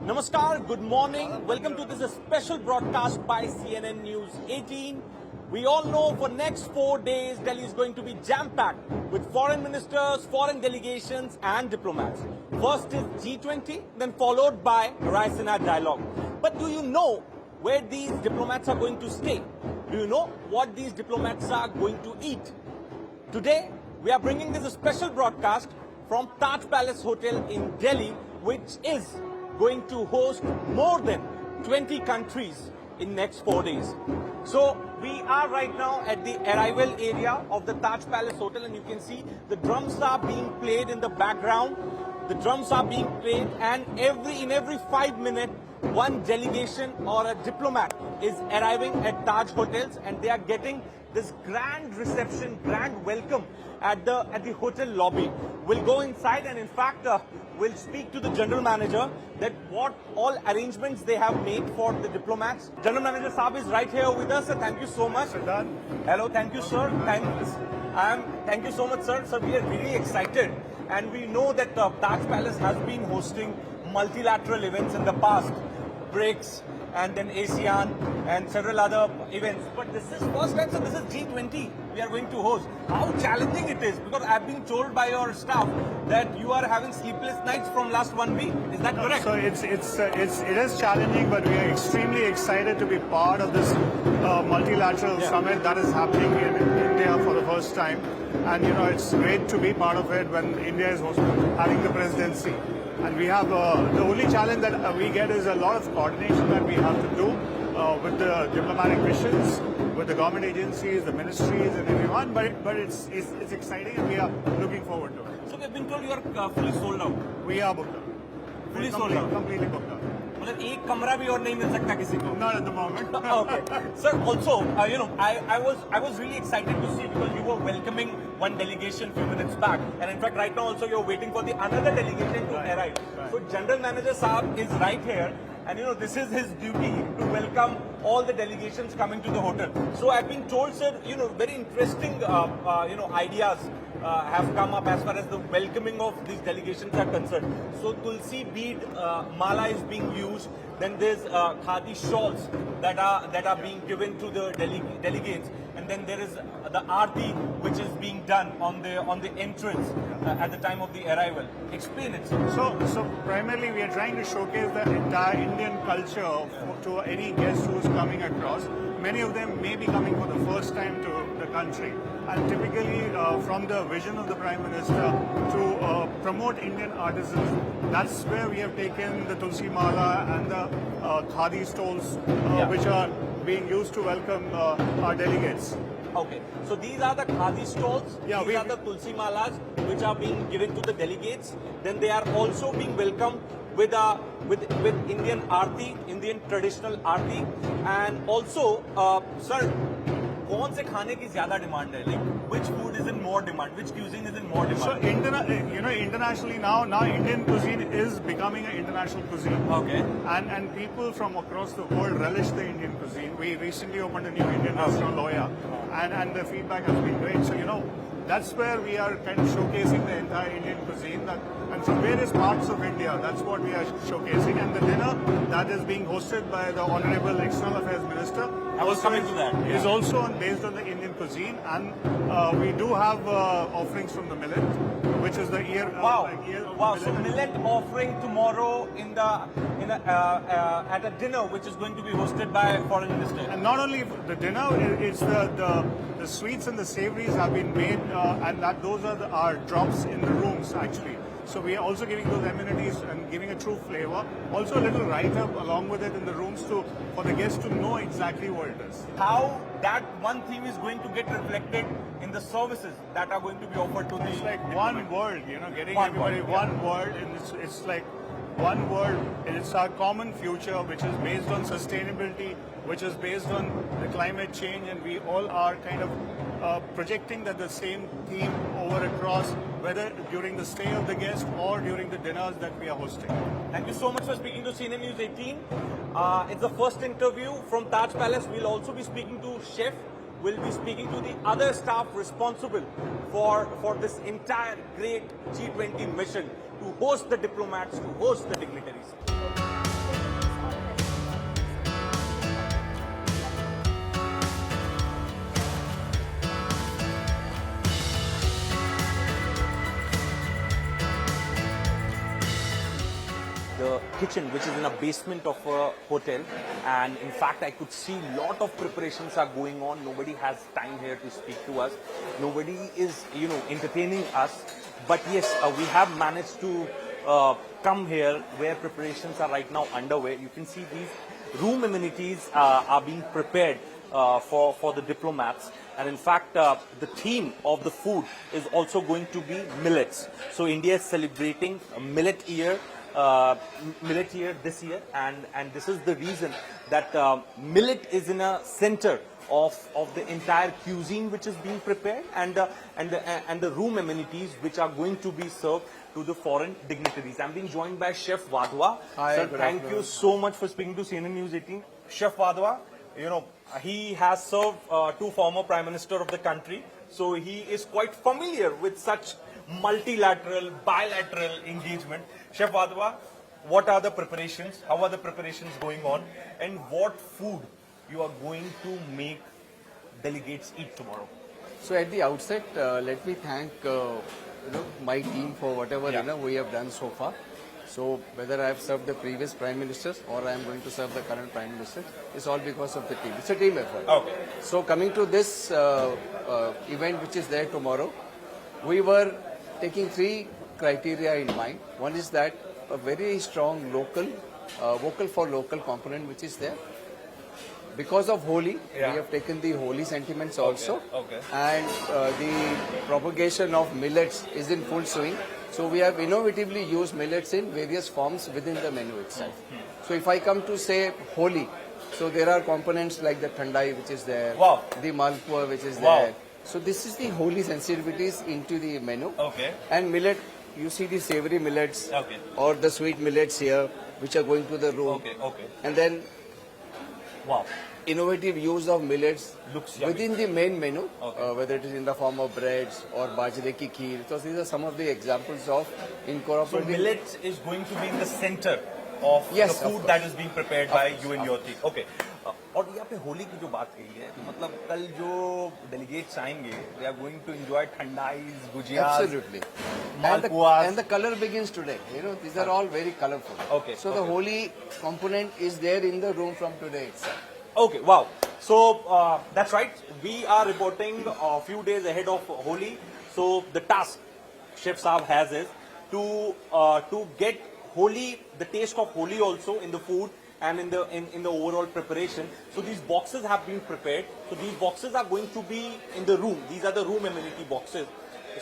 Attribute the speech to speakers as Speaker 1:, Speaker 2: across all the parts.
Speaker 1: Namaskar, good morning. Welcome to this special broadcast by CNN News 18. We all know for next 4 days, Delhi is going to be jam-packed with foreign ministers, foreign delegations and diplomats. First is G20, then followed by Raisina Dialogue. But do you know where these diplomats are going to stay? Do you know what these diplomats are going to eat? Today, we are bringing this special broadcast from Taj Palace Hotel in Delhi, which is going to host more than 20 countries in next 4 days. So we are right now at the arrival area of the Taj Palace Hotel, and you can see the drums are being played in the background. The drums are being played, and in every 5 minutes, one delegation or a diplomat is arriving at Taj Hotels, and they are getting this grand reception, grand welcome at the hotel lobby. We'll go inside, and in fact, we'll speak to the general manager that what all arrangements they have made for the diplomats. General Manager Saab is right here with us. Thank you so much. Hello, thank you, sir. Thank you so much, sir. Sir, we are really excited, and we know that Taj Palace has been hosting multilateral events in the past, BRICS, and then ASEAN and several other events. But this is first time, so this is G20 we are going to host. How challenging it is, because I've been told by your staff that you are having sleepless nights from last 1 week. Is that correct?
Speaker 2: So it is challenging, but we are extremely excited to be part of this multilateral summit that is happening in India for the first time. And you know, it's great to be part of it when India is having the presidency. And we have the only challenge that we get is a lot of coordination that we have to do with the diplomatic missions, with the government agencies, the ministries, and everyone. But it's exciting, and we are looking forward to it.
Speaker 1: So we've been told you are fully sold out.
Speaker 2: We are booked out.
Speaker 1: Fully sold out.
Speaker 2: Completely booked out.
Speaker 1: मतलब एक कमरा भी और नहीं मिल सकता किसी को.
Speaker 2: Not at the moment.
Speaker 1: Okay. Sir, also, I was really excited to see, because you were welcoming one delegation few minutes back, and in fact right now also you're waiting for the another delegation to arrive.
Speaker 2: Right.
Speaker 1: So General Manager Saab is right here, and this is his duty to welcome all the delegations coming to the hotel. So I've been told, sir, very interesting ideas have come up as far as the welcoming of these delegations are concerned. So Tulsi bead mala is being used. Then there's khadi shawls that are being given to the delegates, and then there is the aarti which is being done on the entrance at the time of the arrival. Explain it, sir.
Speaker 2: So primarily we are trying to showcase the entire Indian culture to any guest who is coming across. Many of them may be coming for the first time to the country, and typically from the vision of the Prime Minister to promote Indian artisans, that's where we have taken the Tulsi Mala and the khadi stoles which are being used to welcome our delegates.
Speaker 1: Okay, so these are the khadi stalls, these are the Tulsi Malas which are being given to the delegates. Then they are also being welcomed with Indian aarti, Indian traditional aarti, and also, sir, कौन से खाने की ज़्यादा demand है? Like, which food is in more demand? Which cuisine is in more demand?
Speaker 2: So internationally now Indian cuisine is becoming an international cuisine.
Speaker 1: Okay.
Speaker 2: And people from across the world relish the Indian cuisine. We recently opened a new Indian restaurant, Loya, and the feedback has been great. So that's where we are kind of showcasing the entire Indian cuisine, and from various parts of India. That's what we are showcasing. And the dinner that is being hosted by the Honorable External Affairs Minister.
Speaker 1: I was coming to that.
Speaker 2: Is also based on the Indian cuisine, and we do have offerings from the millet, which is the ear.
Speaker 1: Wow! So millet offering tomorrow at a dinner which is going to be hosted by Foreign Minister.
Speaker 2: And not only the dinner, it's the sweets and the savories have been made, and those are our drops in the rooms actually. So we are also giving those amenities and giving a true flavor. Also a little write-up along with it in the rooms for the guests to know exactly what it is.
Speaker 1: How that one theme is going to get reflected in the services that are going to be offered to the...
Speaker 2: It's like one world, getting
Speaker 1: One
Speaker 2: everybody
Speaker 1: world,
Speaker 2: one world, and it's like one world, and it's our common future, which is based on sustainability, which is based on the climate change, and we all are kind of projecting that the same theme over across, whether during the stay of the guest or during the dinners that we are hosting.
Speaker 1: Thank you so much for speaking to CNN News 18. It's the first interview from Taj Palace. We'll also be speaking to Chef. We'll be speaking to the other staff responsible for this entire great G20 mission to host the diplomats, to host the dignitaries. the kitchen, which is in a basement of a hotel, and in fact I could see lot of preparations are going on. Nobody has time here to speak to us. Nobody is, entertaining us. But yes, we have managed to come here where preparations are right now underway. You can see these room amenities are being prepared for the diplomats. And in fact, the theme of the food is also going to be millets. So India is celebrating a millet year this year, and this is the reason that millet is in a center of the entire cuisine which is being prepared, and the room amenities which are going to be served to the foreign dignitaries. I'm being joined by Chef Wadhwa.
Speaker 3: Hi,
Speaker 1: Sir,
Speaker 3: good
Speaker 1: thank
Speaker 3: afternoon.
Speaker 1: you so much for speaking to CNN News 18. Chef Wadhwa, he has served two former Prime Minister of the country, so he is quite familiar with such multilateral, bilateral engagement. Chef Wadhwa, what are the preparations? How are the preparations going on? And what food you are going to make delegates eat tomorrow?
Speaker 3: So at the outset, let me thank my team for whatever
Speaker 1: Yeah.
Speaker 3: we have done so far. So whether I have served the previous prime ministers or I am going to serve the current prime minister, it's all because of the team. It's a team effort.
Speaker 1: Okay.
Speaker 3: So coming to this event which is there tomorrow, we were taking three criteria in mind. One is that a very strong local, vocal for local component which is there. Because of Holi,
Speaker 1: Yeah.
Speaker 3: we have taken the Holi sentiments also.
Speaker 1: okay.
Speaker 3: And the propagation of millets is in full swing. So we have innovatively used millets in various forms within the menu itself. So if I come to say Holi, so there are components like the thandai which is there,
Speaker 1: Wow.
Speaker 3: the malpua which is
Speaker 1: Wow.
Speaker 3: there. So this is the Holi sensitivities into the menu.
Speaker 1: Okay.
Speaker 3: And millet, you see the savory millets
Speaker 1: Okay.
Speaker 3: or the sweet millets here which are going to the room.
Speaker 1: Okay.
Speaker 3: And then
Speaker 1: Wow.
Speaker 3: innovative use of millets
Speaker 1: Looks yummy.
Speaker 3: within the main menu,
Speaker 1: Okay.
Speaker 3: whether it is in the form of breads or bajre ki kheer. So these are some of the examples of
Speaker 1: So
Speaker 3: incorporating.
Speaker 1: millet is going to be in the center of
Speaker 3: Yes,
Speaker 1: the
Speaker 3: of
Speaker 1: food
Speaker 3: course.
Speaker 1: that is being prepared by
Speaker 3: course,
Speaker 1: you and
Speaker 3: of
Speaker 1: your team. Okay. और यहाँ पे होली की जो बात कही है, मतलब कल जो डेलीगेट्स आएंगे, they are going to enjoy ठंडाईज, गुजियास,
Speaker 3: Absolutely.
Speaker 1: malpuas.
Speaker 3: And the color begins today. These are all very colorful.
Speaker 1: Okay,
Speaker 3: So the
Speaker 1: okay.
Speaker 3: holy component is there in the room from today itself.
Speaker 1: Okay, wow. So that's right. We are reporting a few days ahead of Holi. So the task Chef Saab has is to get Holi, the taste of Holi also in the food and in the overall preparation. So these boxes have been prepared. So these boxes are going to be in the room. These are the room amenity boxes.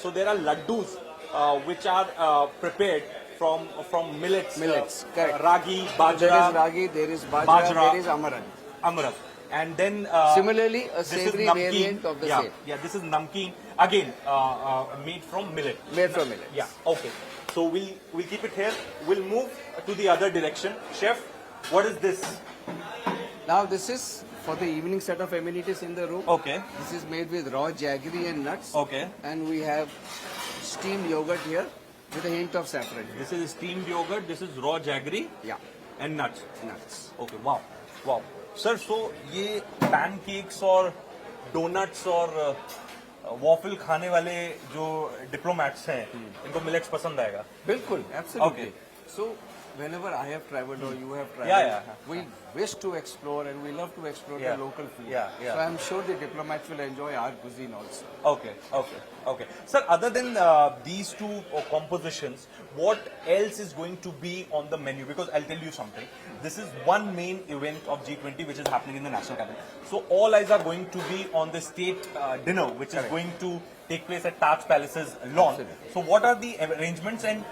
Speaker 1: So there are laddus which are prepared from millets.
Speaker 3: Millets, correct.
Speaker 1: Ragi, bajra.
Speaker 3: There is ragi, there is bajra, there is amaranth.
Speaker 1: Amaranth. And then
Speaker 3: Similarly, a
Speaker 1: this is
Speaker 3: savory
Speaker 1: namkeen.
Speaker 3: variant of the
Speaker 1: yeah,
Speaker 3: same.
Speaker 1: Yeah, this is namkeen again made from millet.
Speaker 3: Made from millet.
Speaker 1: Yeah. Okay. So we'll keep it here. We'll move to the other direction. Chef, what is this?
Speaker 3: Now this is for the evening set of amenities in the room.
Speaker 1: Okay.
Speaker 3: This is made with raw jaggery and nuts.
Speaker 1: Okay.
Speaker 3: And we have steamed yogurt here with a hint of saffron.
Speaker 1: This is steamed yogurt. This is raw jaggery
Speaker 3: Yeah,
Speaker 1: and nuts.
Speaker 3: nuts.
Speaker 1: Okay. Wow. Wow. Sir, so ये pancakes और donuts और waffle खाने वाले जो diplomats हैं, इनको millets पसंद आएगा.
Speaker 3: Bilkul, absolutely.
Speaker 1: Okay.
Speaker 3: So whenever I have traveled or you have traveled,
Speaker 1: Yeah.
Speaker 3: we wish to explore and we love to explore
Speaker 1: Yeah.
Speaker 3: the local food.
Speaker 1: Yeah.
Speaker 3: So I'm sure the diplomats will enjoy our cuisine also.
Speaker 1: Okay. Sir, other than these two compositions, what else is going to be on the menu? Because I'll tell you something. This is one main event of G20 which is happening in the National Cabinet. So all eyes are going to be on the state dinner which is going to take place at Taj Palace's lawn.
Speaker 3: Absolutely.
Speaker 1: So what are the arrangements? And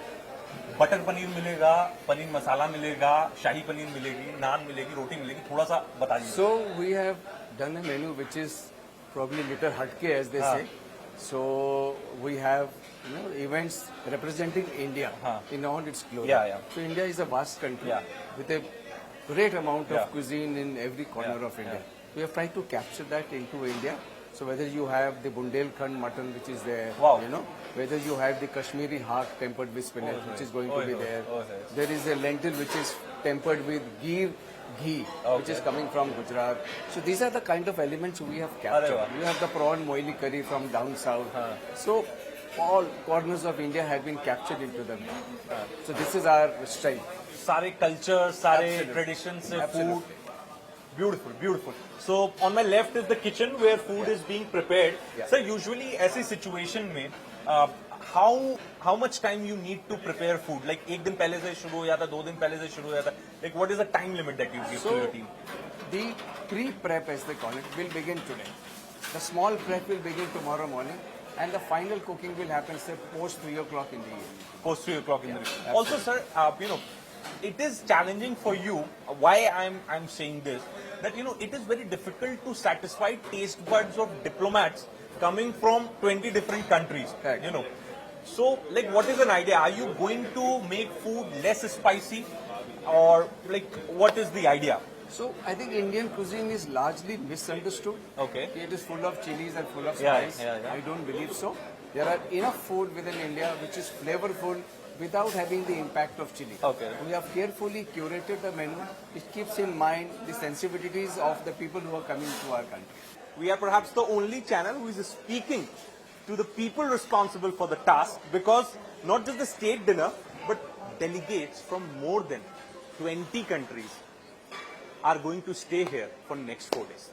Speaker 1: butter paneer मिलेगा, पनीर मसाला मिलेगा, शाही पनीर मिलेगी, नान मिलेगी, रोटी मिलेगी, थोड़ा सा बता दीजिए.
Speaker 3: So we have done a menu which is probably little hatke as they say. So we have events representing India in all its glory.
Speaker 1: Yeah.
Speaker 3: So India is a vast country
Speaker 1: Yeah.
Speaker 3: with a great amount
Speaker 1: Yeah.
Speaker 3: of cuisine in every corner
Speaker 1: Yeah.
Speaker 3: of India.
Speaker 1: Yeah.
Speaker 3: We have tried to capture that into India. So whether you have the Bundelkhand mutton which is there,
Speaker 1: Wow.
Speaker 3: whether you have the Kashmiri haq tempered with spinach which is going to be there. There is a lentil which is tempered with ghee which is coming from Gujarat. So these are the kind of elements we have captured.
Speaker 1: wow.
Speaker 3: You have the prawn moili curry from down south. So all corners of India have been captured into them. So this is our strength.
Speaker 1: सारे culture, सारे
Speaker 3: Absolutely.
Speaker 1: traditions से
Speaker 3: Absolutely.
Speaker 1: food. Beautiful, beautiful. So on my left is the kitchen where food is being prepared.
Speaker 3: Yeah.
Speaker 1: So usually ऐसी situation में how much time you need to prepare food? Like एक दिन पहले से शुरू हो जाता, 2 दिन पहले से शुरू हो जाता. Like what is the time limit that you give to your team?
Speaker 3: The pre-prep, as they call it, will begin today. The small prep will begin tomorrow morning, and the final cooking will happen, say, post 3 o'clock in the evening.
Speaker 1: Post 3 o'clock in the
Speaker 3: Yeah,
Speaker 1: evening. Also, sir, it is challenging for you. Why I'm saying this? That it is very difficult to satisfy taste buds of diplomats coming from 20 different countries.
Speaker 3: Correct.
Speaker 1: So, like, what is an idea? Are you going to make food less spicy, or like, what is the idea?
Speaker 3: So I think Indian cuisine is largely misunderstood.
Speaker 1: Okay.
Speaker 3: It is full of chilies and full of
Speaker 1: Yeah,
Speaker 3: spice.
Speaker 1: yeah.
Speaker 3: I don't believe so. There are enough food within India which is flavorful without having the impact of chili.
Speaker 1: Okay.
Speaker 3: We have carefully curated the menu. It keeps in mind the sensitivities of the people who are coming to our country.
Speaker 1: We are perhaps the only channel who is speaking to the people responsible for the task, because not just the state dinner, but delegates from more than 20 countries are going to stay here for next 4 days.